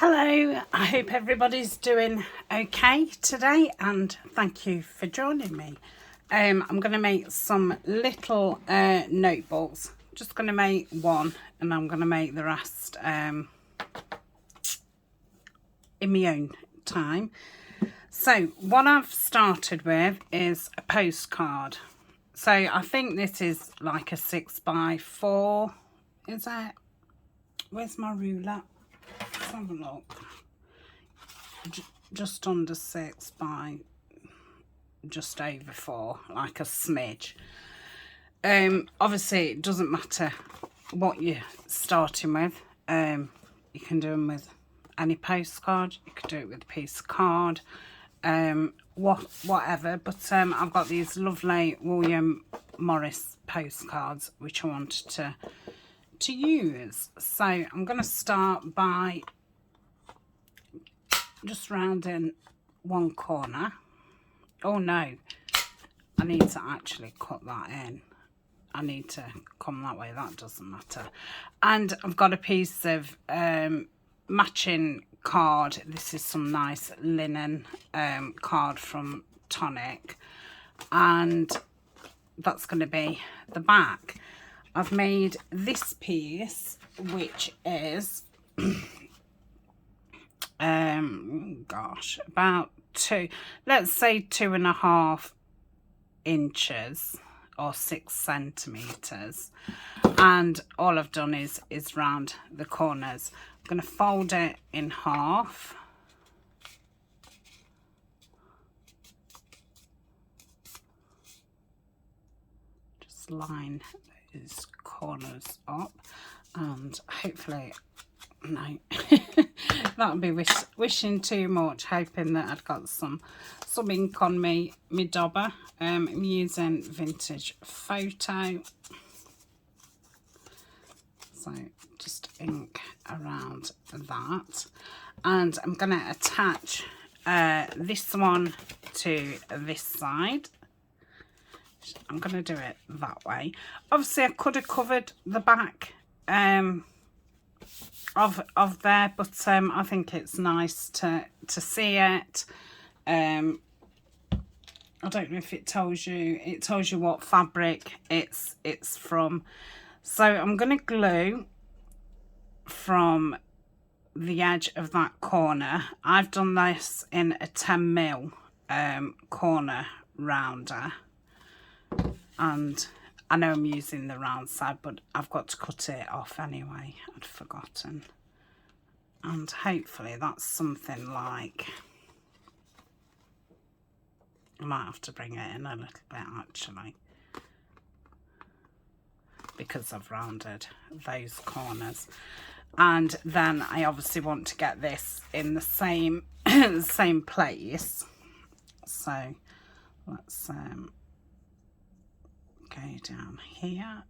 Hello, I hope everybody's doing okay today and thank you for joining me. I'm going to make some little notebooks. Just going to make one and I'm going to make the rest in my own time. So what I've started with is a postcard. So I think this is like a 6x4, is it? Where's my ruler? Let's have a look. Just under 6 by just over 4, like a smidge. Obviously it doesn't matter what you're starting with. You can do them with any postcard, you could do it with a piece of card, whatever, but I've got these lovely William Morris postcards which I wanted to use. So I'm going to start by just rounding one corner. Oh no, I need to actually cut that in. I need to come that way, that doesn't matter. And I've got a piece of matching card. This is some nice linen card from Tonic, and that's going to be the back. I've made this piece, which is gosh, about let's say 2.5 inches or 6 centimeters, and all I've done is round the corners. I'm going to fold it in half, just line those corners up, and hopefully, no, that would be wishing too much, hoping that I'd got some ink on me dauber. I'm using Vintage Photo, so just ink around that, and I'm going to attach this one to this side. I'm going to do it that way. Obviously I could have covered the back of there, but I think it's nice to see it. I don't know if it tells you what fabric it's from. So I'm going to glue from the edge of that corner. I've done this in a 10mm corner rounder, and I know I'm using the round side, but I've got to cut it off anyway. I'd forgotten. And hopefully that's something like, I might have to bring it in a little bit actually, because I've rounded those corners. And then I obviously want to get this in the same same place. So let's go down here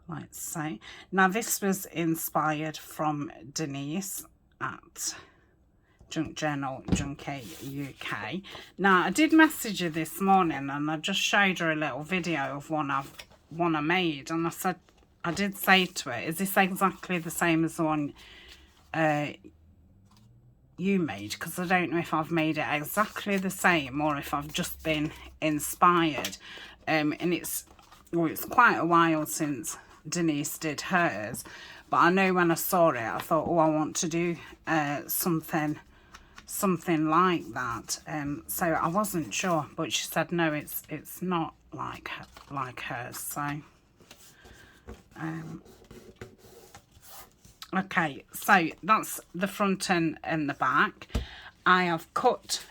like so. Now this was inspired from Denise at Junk Journal Junkie UK. Now I did message her this morning and I just showed her a little video of one I made, and I did say to her, is this exactly the same as the one you made? Because I don't know if I've made it exactly the same or if I've just been inspired. And it's quite a while since Denise did hers, but I know when I saw it I thought, oh, I want to do something like that. So I wasn't sure, but she said no, it's not like hers. So okay, so that's the front and the back. I have cut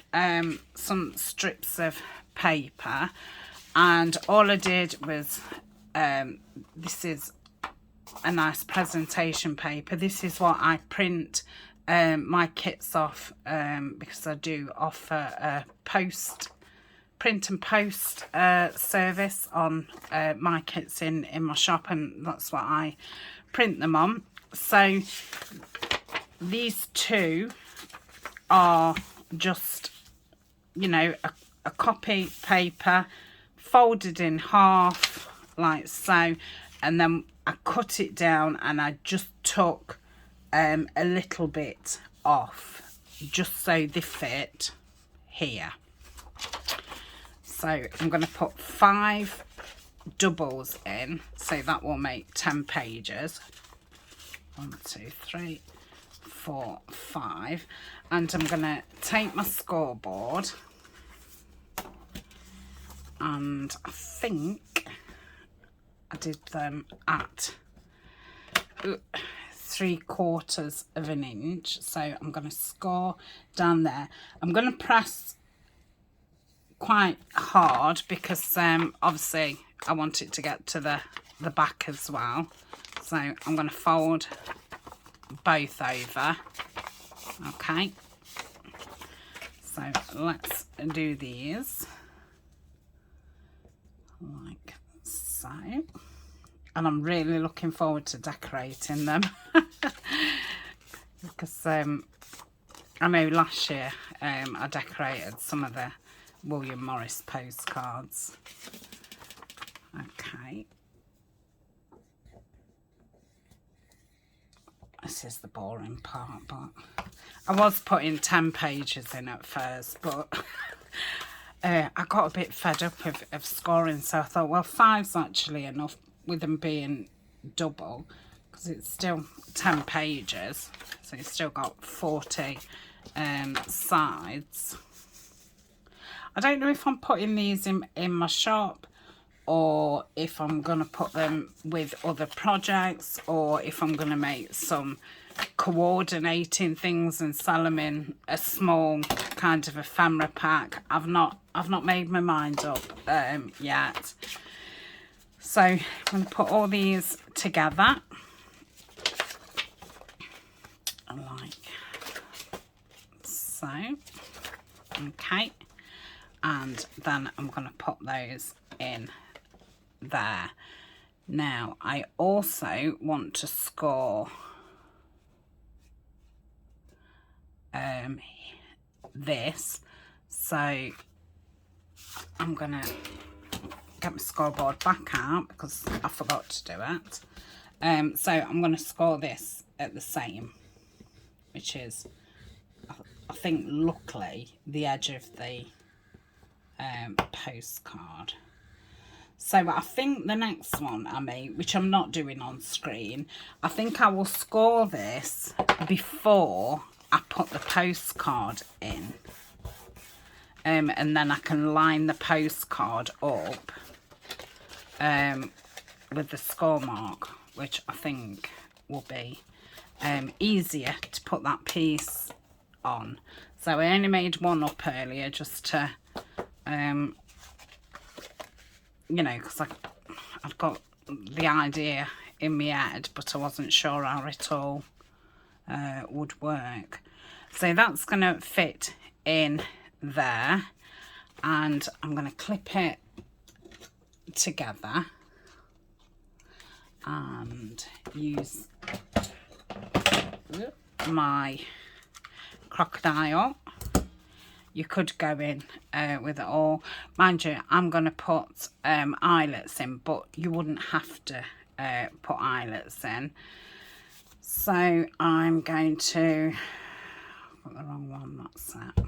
some strips of paper, and all I did was this is a nice presentation paper. This is what I print my kits off, because I do offer a print and post service on my kits in my shop, and that's what I print them on. So these two are just, you know, a copy paper folded in half like so, and then I cut it down and I just took a little bit off, just so they fit here. So I'm going to put 5 doubles in, so that will make 10 pages. 1, 2, 3, 4, 5. And I'm going to take my scoreboard, and I think I did them at 3/4 of an inch. So I'm going to score down there. I'm going to press quite hard because obviously I want it to get to the back as well. So I'm going to fold both over. Okay, so let's do these like so, and I'm really looking forward to decorating them because I know last year I decorated some of the William Morris postcards. Okay, this is the boring part, but I was putting 10 pages in at first, but I got a bit fed up of scoring, so I thought, well, 5's actually enough with them being double, because it's still 10 pages, so you've still got 40 sides. I don't know if I'm putting these in my shop, or if I'm going to put them with other projects, or if I'm going to make some coordinating things and sell them in a small kind of ephemera pack. I've not made my mind up yet. So I'm going to put all these together like so. Okay, and then I'm going to put those in there. Now I also want to score this, so I'm gonna get my scoreboard back out because I forgot to do it. So I'm gonna score this at the same, which is I think luckily the edge of the postcard. So I think the next one I make, which I'm not doing on screen, I think I will score this before I put the postcard in. And then I can line the postcard up with the score mark, which I think will be easier to put that piece on. So I only made one up earlier just to you know, because I've got the idea in my head, but I wasn't sure how it all would work. So that's going to fit in there, and I'm going to clip it together and use my crocodile. You could go in with it all. Mind you, I'm going to put eyelets in, but you wouldn't have to put eyelets in. So I'm going to put the wrong one, that's it.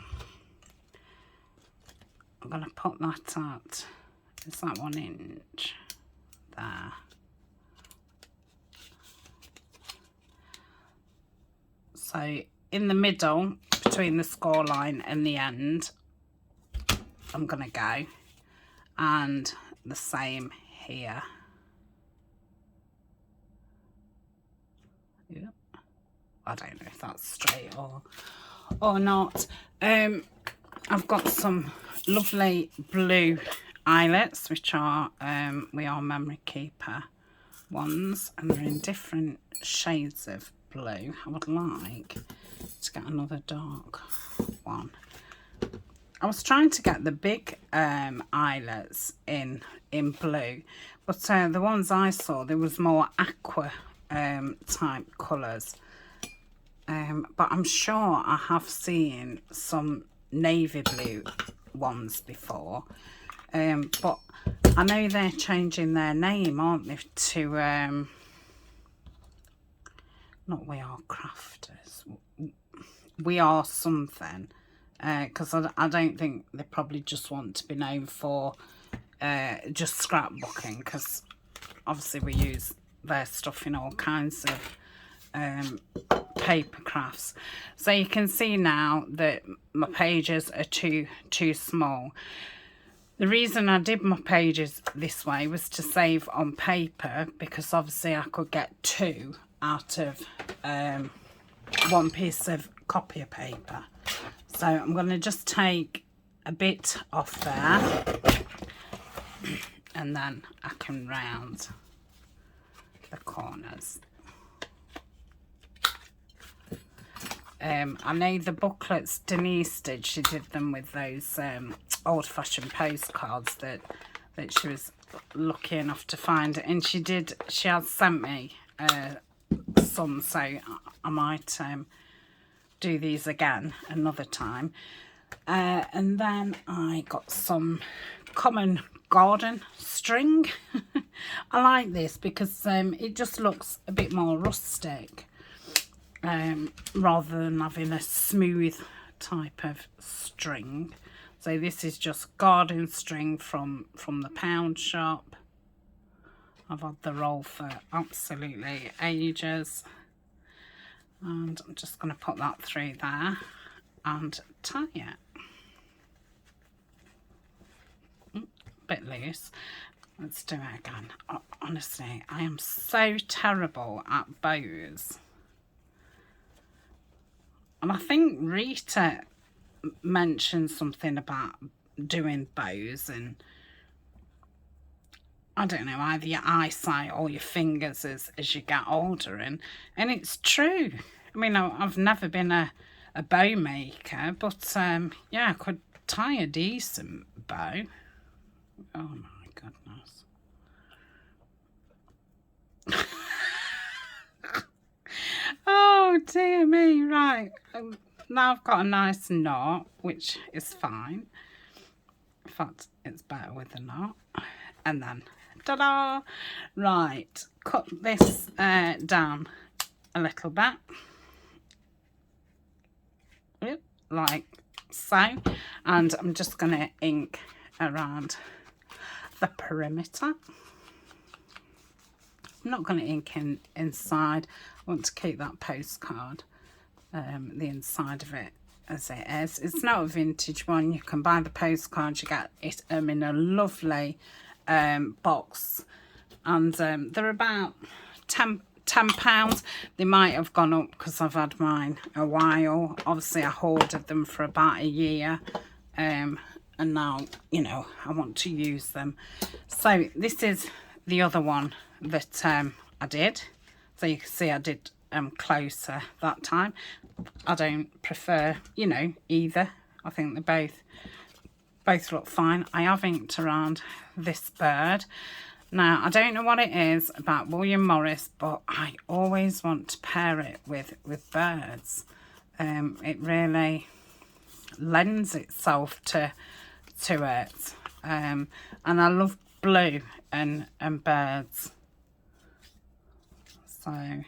I'm going to put that at, is that 1 inch? There. So in the middle, between the score line and the end, I'm going to go, and the same here. Yep. I don't know if that's straight or not. I've got some lovely blue eyelets, which are We Are Memory Keeper ones, and they're in different shades of blue. I would like to get another dark one. I was trying to get the big eyelets in blue, but the ones I saw, there was more aqua type colours, but I'm sure I have seen some navy blue ones before, but I know they're changing their name, aren't they, to not we are crafters, we are something, because I don't think they probably just want to be known for just scrapbooking, because obviously we use their stuff in all kinds of paper crafts. So you can see now that my pages are too small. The reason I did my pages this way was to save on paper, because obviously I could get 2 out of one piece of copier paper. So I'm going to just take a bit off there, and then I can round the corners. I know the booklets Denise did, she did them with those old-fashioned postcards that she was lucky enough to find, and she has sent me some, so I might do these again another time. And then I got some common garden string. I like this because it just looks a bit more rustic, rather than having a smooth type of string. So this is just garden string from the pound shop. I've had the roll for absolutely ages, and I'm just going to put that through there and tie it. Bit loose. Let's do it again. Honestly, I am so terrible at bows. And I think Rita mentioned something about doing bows, and I don't know, either your eyesight or your fingers as you get older, and it's true. I mean, I've never been a bow maker, but yeah, I could tie a decent bow. Oh my goodness. Oh dear me, right. Now I've got a nice knot, which is fine. In fact, it's better with a knot. And then, ta-da! Right, cut this down a little bit. Like so. And I'm just going to ink around the perimeter. I'm not going to ink inside. I want to keep that postcard, the inside of it as it is. It's not a vintage one. You can buy the postcards. You get it in a lovely box, and they're about £10. They might have gone up because I've had mine a while. Obviously I hoarded them for about a year, and now, you know, I want to use them. So this is the other one that I did. So you can see I did closer that time. I don't prefer, you know, either. I think they both look fine. I have inked around this bird. Now, I don't know what it is about William Morris, but I always want to pair it with birds. It really lends itself to it. And I love blue and birds. So, I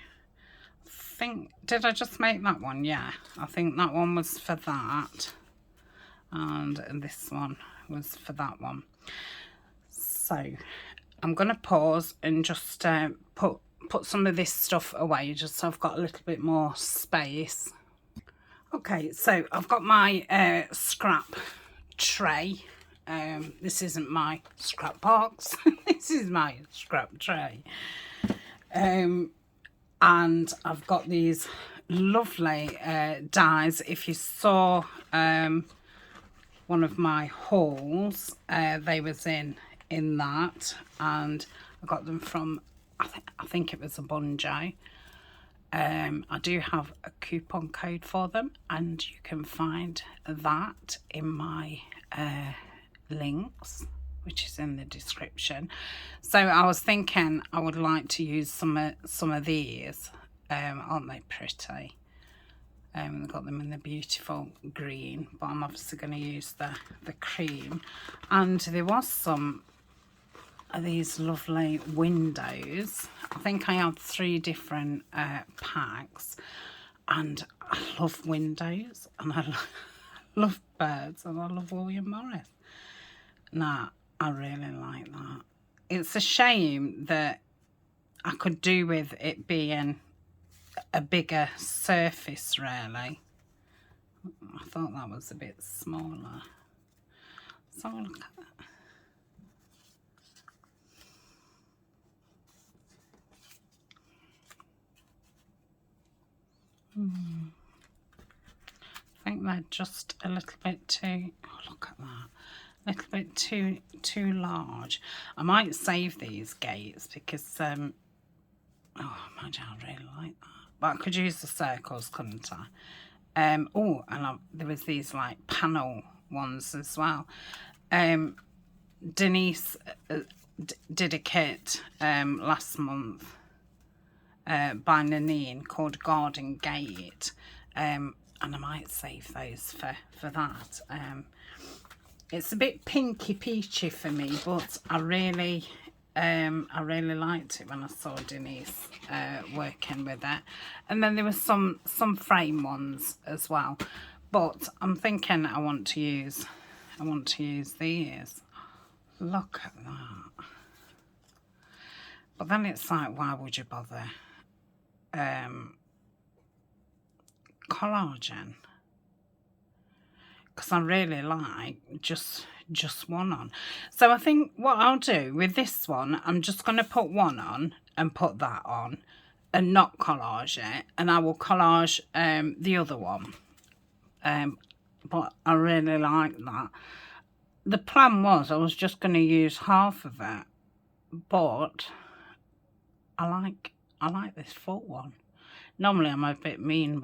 think, did I just make that one? Yeah, I think that one was for that. And this one was for that one. So, I'm going to pause and just put some of this stuff away, just so I've got a little bit more space. Okay, so I've got my scrap tray. This isn't my scrap box. This is my scrap tray. And I've got these lovely dies. If you saw one of my hauls, they was in that, and I got them from I think it was a Bunjo. I do have a coupon code for them, and you can find that in my links, which is in the description. So I was thinking I would like to use some of these. Aren't they pretty? I've got them in the beautiful green, but I'm obviously going to use the cream. And there was some are these lovely windows. I think I have 3 different packs, and I love windows, and I love birds, and I love William Morris. Nah, I really like that. It's a shame that I could do with it being a bigger surface, really. I thought that was a bit smaller. So look at that. I think they're just a little bit too, oh, look at that, a little bit too large. I might save these gates because, oh, imagine I really like that. But I could use the circles, couldn't I? Oh, and there was these like panel ones as well. Denise did a kit last month by Nanine called Garden Gate, and I might save those for that. It's a bit pinky peachy for me, but I really liked it when I saw Denise working with it. And then there was some frame ones as well, but I'm thinking I want to use these. Look at that. But then it's like, why would you bother collagen? Because I really like just one on. So I think what I'll do with this one, I'm just going to put one on and put that on and not collage it, and I will collage the other one. But I really like that. The plan was I was just going to use half of it, but I like this full one. Normally I'm a bit mean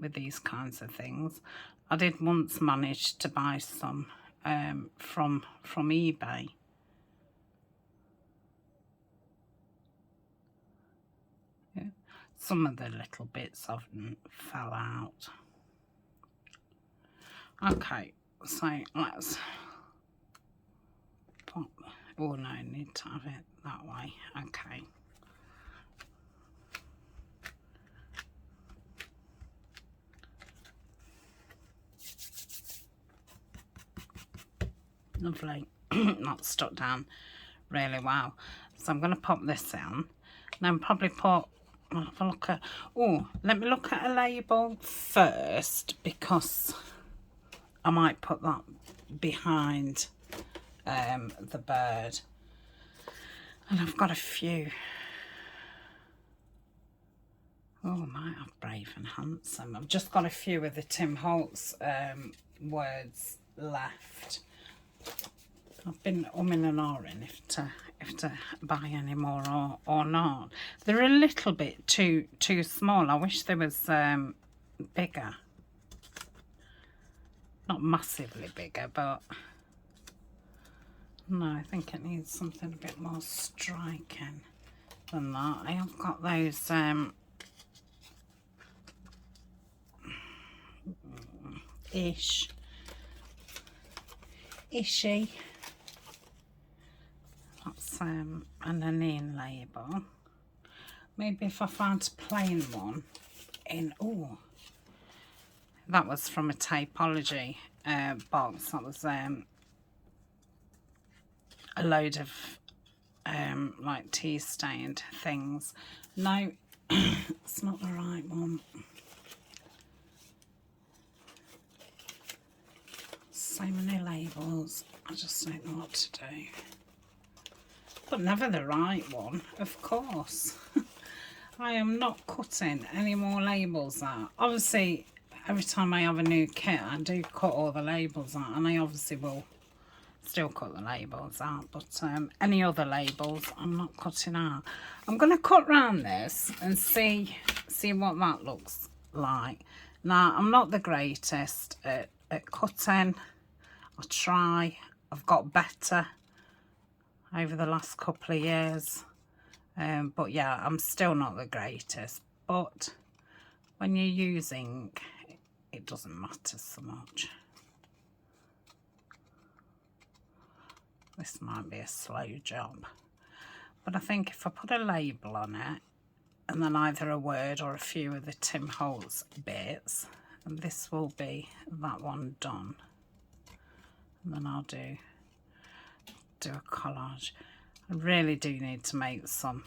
with these kinds of things. I did once manage to buy some from eBay. Yeah. Some of the little bits haven't fell out. Okay, so let's pop. Oh no, I need to have it that way. Okay. Lovely. That's stuck down really well. So I'm going to pop this in, and then probably put, I'll have a look at, oh, let me look at a label first, because I might put that behind the bird. And I've got a few. Oh, I might have Brave and Handsome. I've just got a few of the Tim Holtz words left. I've been umming and ahhing if to buy any more or not. They're a little bit too small. I wish they was bigger. Not massively bigger, but no, I think it needs something a bit more striking than that. I have got those ishy. That's an Nanine label. Maybe if I found a plain one in, oh, that was from a Typology box. That was a load of like tea stained things. No, it's not the right one. So many labels, I just don't know what to do. But never the right one, of course. I am not cutting any more labels out. Obviously, every time I have a new kit, I do cut all the labels out, and I obviously will still cut the labels out, but any other labels I'm not cutting out. I'm going to cut round this and see what that looks like. Now, I'm not the greatest at cutting. I try. I've got better over the last couple of years, but yeah, I'm still not the greatest. But when you're using, it doesn't matter so much. This might be a slow job. But I think if I put a label on it, and then either a word or a few of the Tim Holtz bits, and this will be that one done. And then I'll do a collage. I really do need to make some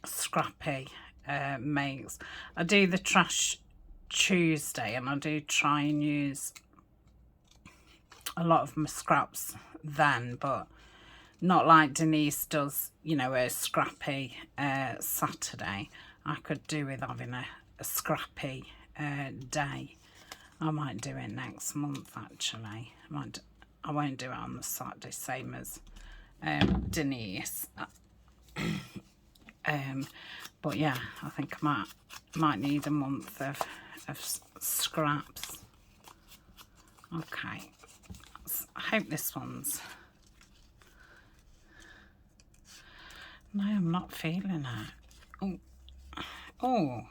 scrappy makes. I do the Trash Tuesday, and I do try and use a lot of my scraps then, but not like Denise does, you know, a scrappy Saturday. I could do with having a scrappy day. I might do it next month actually. I won't do it on the Saturday, same as Denise. But yeah, I think I might need a month of scraps. Okay, I hope this one's... No, I'm not feeling it. Oh, oh.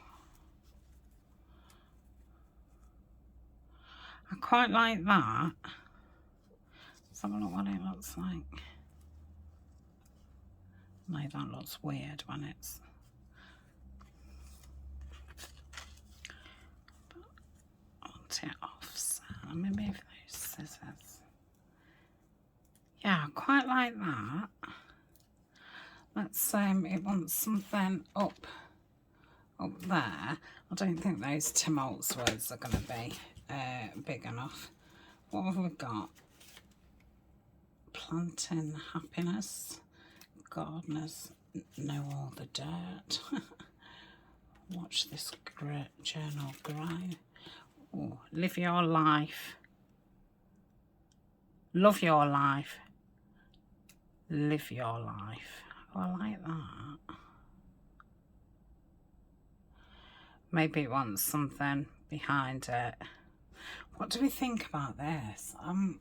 I quite like that. Let's have a look what it looks like. No, that looks weird when it's... I want it off, so let me move those scissors. Yeah, I quite like that. Let's it wants something up there. I don't think those Tim Holtz words are going to be big enough. What have we got? Planting happiness. Gardeners know all the dirt. Watch this journal grow. Oh, live your life. Love your life. Live your life. Oh, I like that. Maybe it wants something behind it. What do we think about this? I'm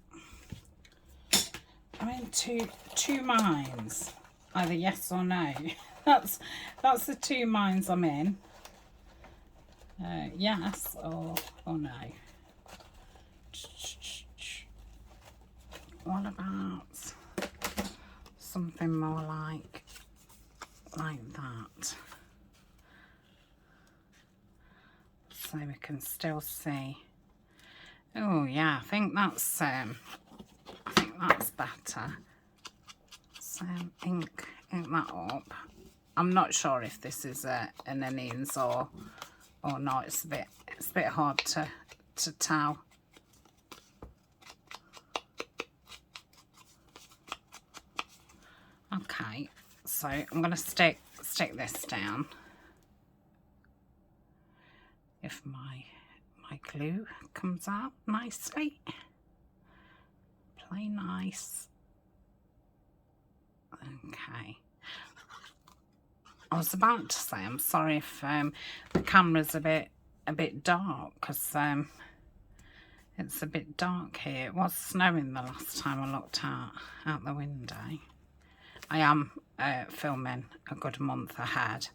in two minds. Either yes or no. That's the two minds I'm in. Yes or no. What about something more like that? So we can still see. Oh yeah, I think that's better. So ink that up. I'm not sure if this is an innings or not. It's a bit hard to tell. Okay, so I'm going to stick this down. If my glue comes out nicely, play nice. Okay. I was about to say I'm sorry if the camera's a bit dark, because it's a bit dark here. It was snowing the last time I looked out the window. I am filming a good month ahead.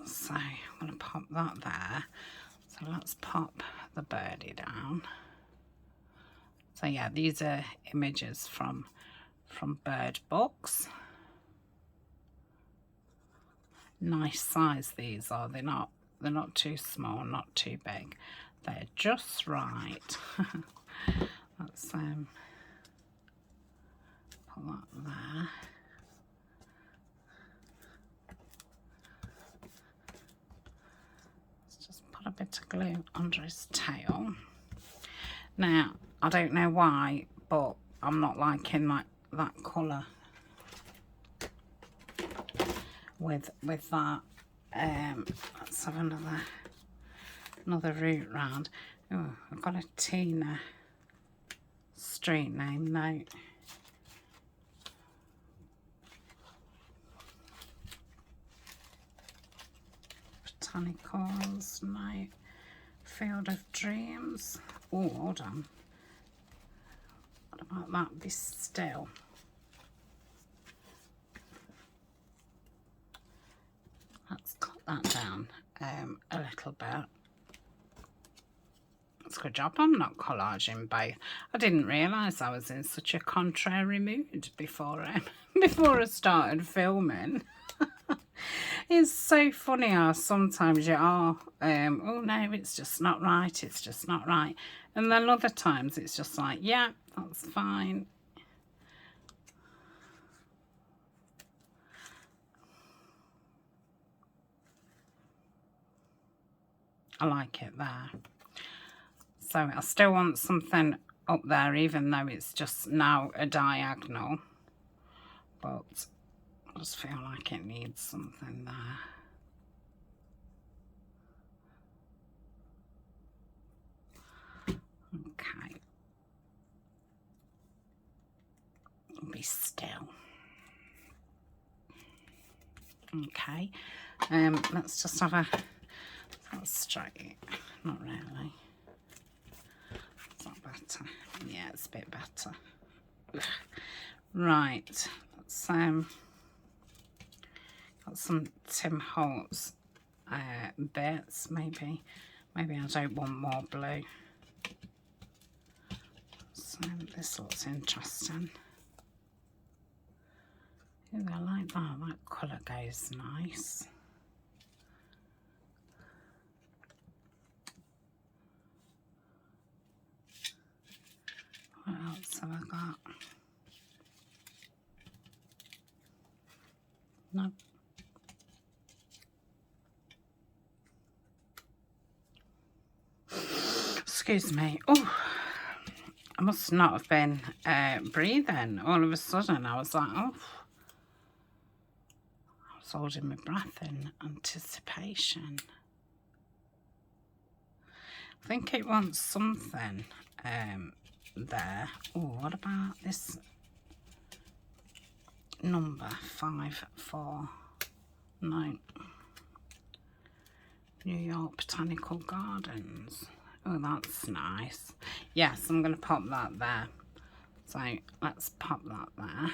So I'm going to pop that there. So let's pop the birdie down. So yeah, these are images from bird books. Nice size these are. They're not too small, not too big. They're just right. Let's put that there. Let's just put a bit of glue under his tail. Now, I don't know why, but I'm not liking that colour with that. Let's have another route round. Oh, I've got a Tina street name note. Botanicals, no. Field of Dreams. Oh, hold on. What about that? Be Still. Let's cut that down a little bit. that's a good job. I'm not collaging both. I didn't realise I was in such a contrary mood before before I started filming. It's so funny how sometimes you are, oh no, it's just not right, it's just not right. And then other times it's just like, yeah, that's fine. I like it there. So I still want something up there, even though it's just now a diagonal. But I just feel like it needs something there. Okay. Be still. Okay. Let's just have a straight. Not really. Is that better? Yeah, it's a bit better. Right. Let's got some Tim Holtz bits. Maybe I don't want more blue. So this looks interesting. Ooh, I like that. That colour goes nice. What else have I got? No. Excuse me. Oh, I must not have been breathing. All of a sudden, I was like, oh. I was holding my breath in anticipation. I think it wants something there. Oh, what about this number 549? New York Botanical Gardens. Oh, that's nice. Yes, I'm going to pop that there. So let's pop that there.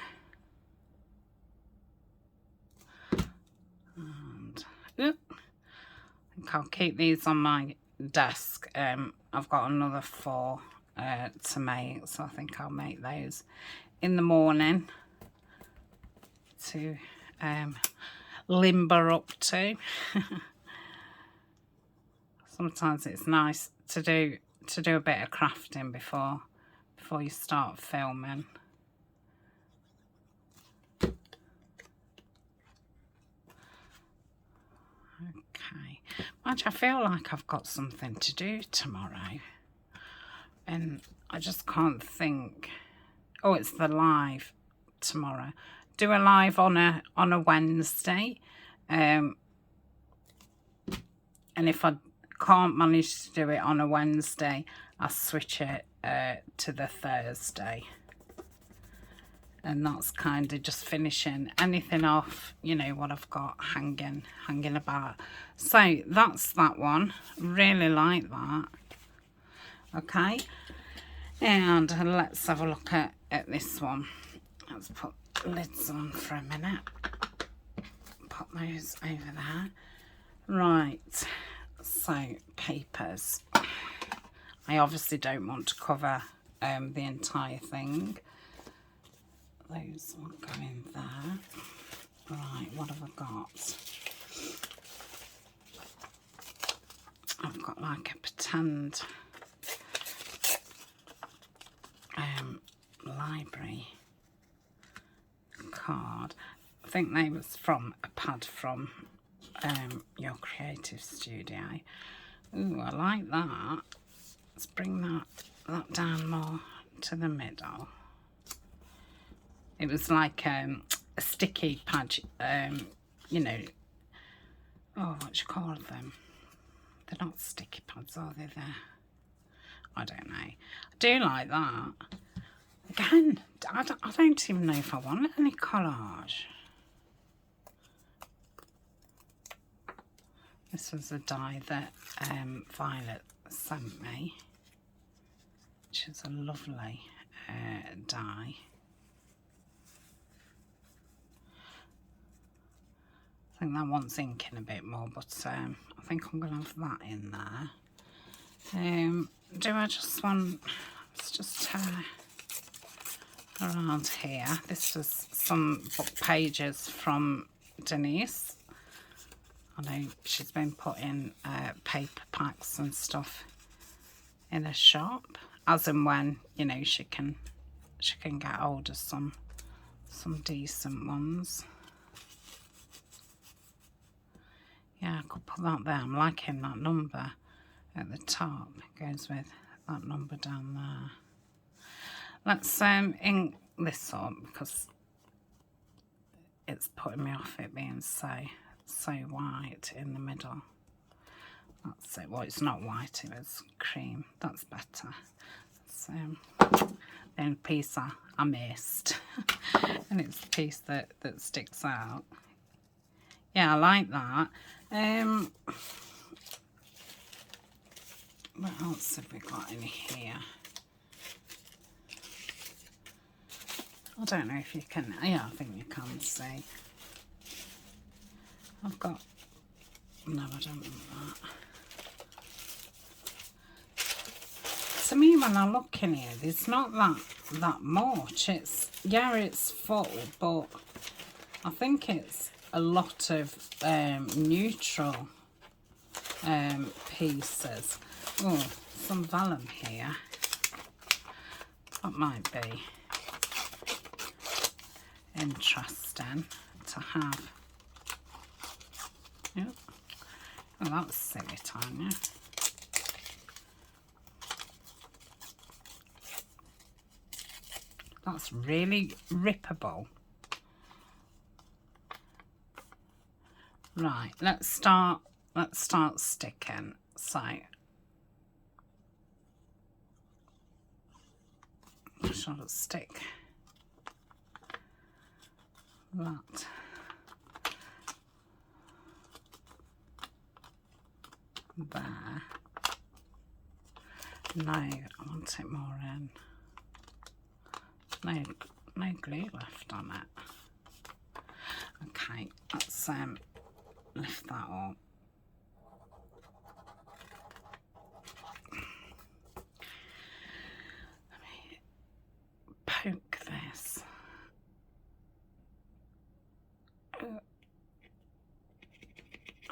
And I think I'll keep these on my desk. I've got another 4 to make, so I think I'll make those in the morning to limber up to. Sometimes it's nice to do a bit of crafting before you start filming. Okay. Actually, I feel like I've got something to do tomorrow, and I just can't think. Oh, it's the live tomorrow. Do a live on a Wednesday, and if I can't manage to do it on a Wednesday, I'll switch it to the Thursday. And that's kind of just finishing anything off, you know, what I've got hanging about. So that's that one. Really like that. Okay. And let's have a look at this one. Let's put lids on for a minute. Put those over there. Right. So papers. I obviously don't want to cover the entire thing. Those will go in there. Right, what have I got? I've got like a pretend library card. I think they was from a pad from your creative studio. Ooh, I like that. Let's bring that down more to the middle. It was like a sticky pad, you know. Oh, what do you call them? They're not sticky pads, are they? There. I don't know. I do like that. Again, I don't even know if I want any collage. This was a die that Violet sent me, which is a lovely die. I think that wants inking a bit more, but I think I'm going to have that in there. do I just want, let's just turn around here. This was some book pages from Denise. I know she's been putting paper packs and stuff in a shop, as and when, you know, she can get hold of some decent ones. Yeah, I could put that there. I'm liking that number at the top. It goes with that number down there. Let's ink this up because it's putting me off it being so white in the middle. That's it. Well, it's not white, it was cream. That's better. So the only piece I missed and it's the piece that sticks out. Yeah, I like that. What else have we got in here? I don't know if you can, yeah, I think you can see. I've got, no, I don't want that. To me, when I look in here, there's not that much. It's, yeah, it's full, but I think it's a lot of neutral pieces. Oh, some vellum here. That might be interesting to have. Yep. Oh, that's silly, Tania. That's really rippable. Right, let's start sticking. So I shall stick that there. No, I want it more in. No glue left on it. Okay, let's lift that up. Let me poke this.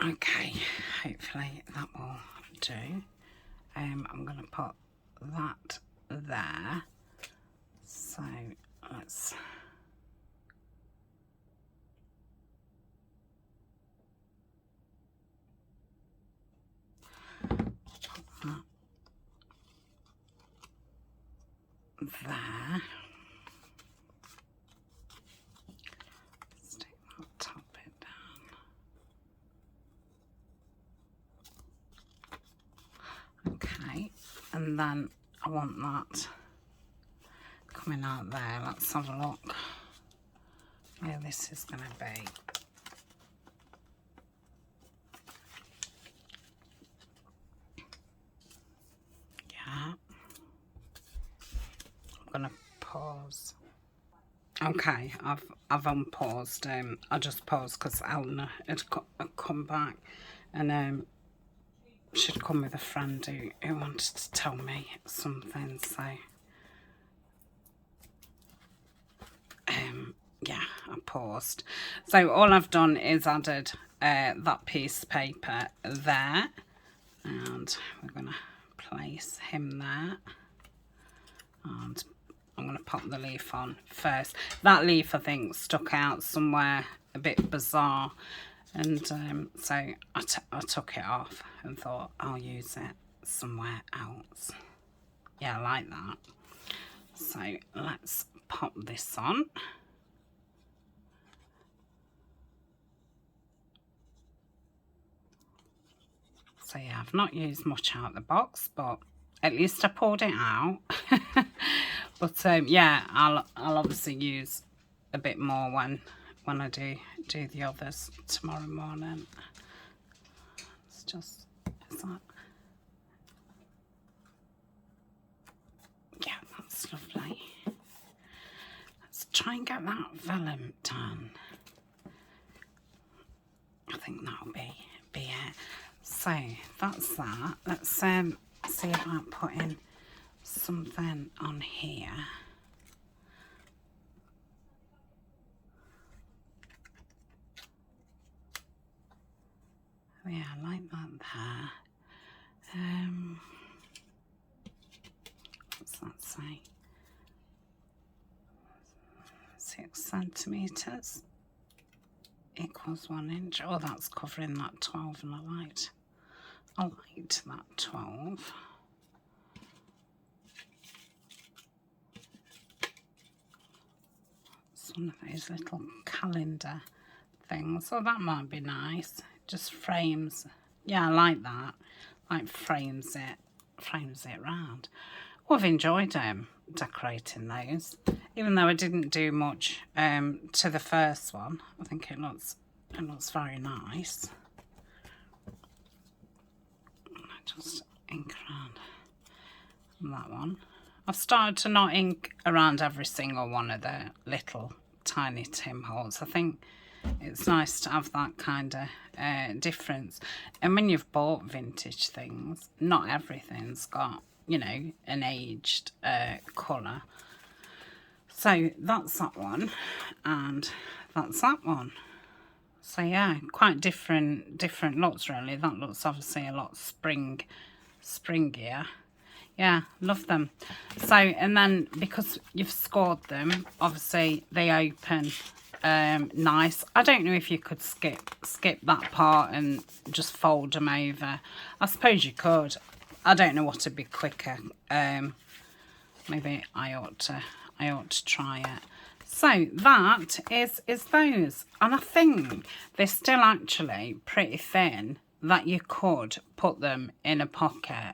Okay, hopefully that will do. I'm going to put that there. So let's put that there. Stick that top bit down. Okay, and then I want that coming out there. Let's have a look where this is going to be. Yeah, I'm going to pause. Okay, I've unpaused. I just paused because Eleanor had come back, and she'd come with a friend who wanted to tell me something. So yeah, I paused. So all I've done is added that piece of paper there, and we're going to place him there, and I'm going to pop the leaf on first. That leaf, I think, stuck out somewhere a bit bizarre, and so I took it off and thought I'll use it somewhere else. Yeah, I like that. So let's pop this on. So yeah, I've not used much out of the box, but at least I pulled it out. But yeah, I'll obviously use a bit more when I do the others tomorrow morning. It's just, is that? Yeah, that's lovely. Let's try and get that vellum done. I think that'll be it. So that's that. Let's see about putting something on here. Yeah, I like that there. What's that say? 6 centimetres equals 1 inch. Oh, that's covering that 12, and I liked that 12. It's one of those little calendar things. So that might be nice. Just frames. Yeah, I like that. Like frames it round. Well, I've enjoyed decorating those, even though I didn't do much to the first one. I think it looks very nice. I just ink around that one. I've started to not ink around every single one of the little tiny Tim holes. I think it's nice to have that kind of difference. And when you've bought vintage things, not everything's got, you know, an aged colour. So that's that one, and that's that one. So yeah, quite different looks really. That looks obviously a lot springier. Yeah, love them. So, and then because you've scored them, obviously they open nice. I don't know if you could skip that part and just fold them over. I suppose you could. I don't know what would be quicker. Maybe I ought to try it. So that is those, and I think they're still actually pretty thin that you could put them in a pocket.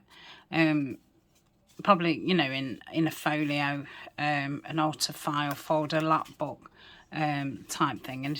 Probably, you know, in a folio, an autofile folder, lap book type thing, and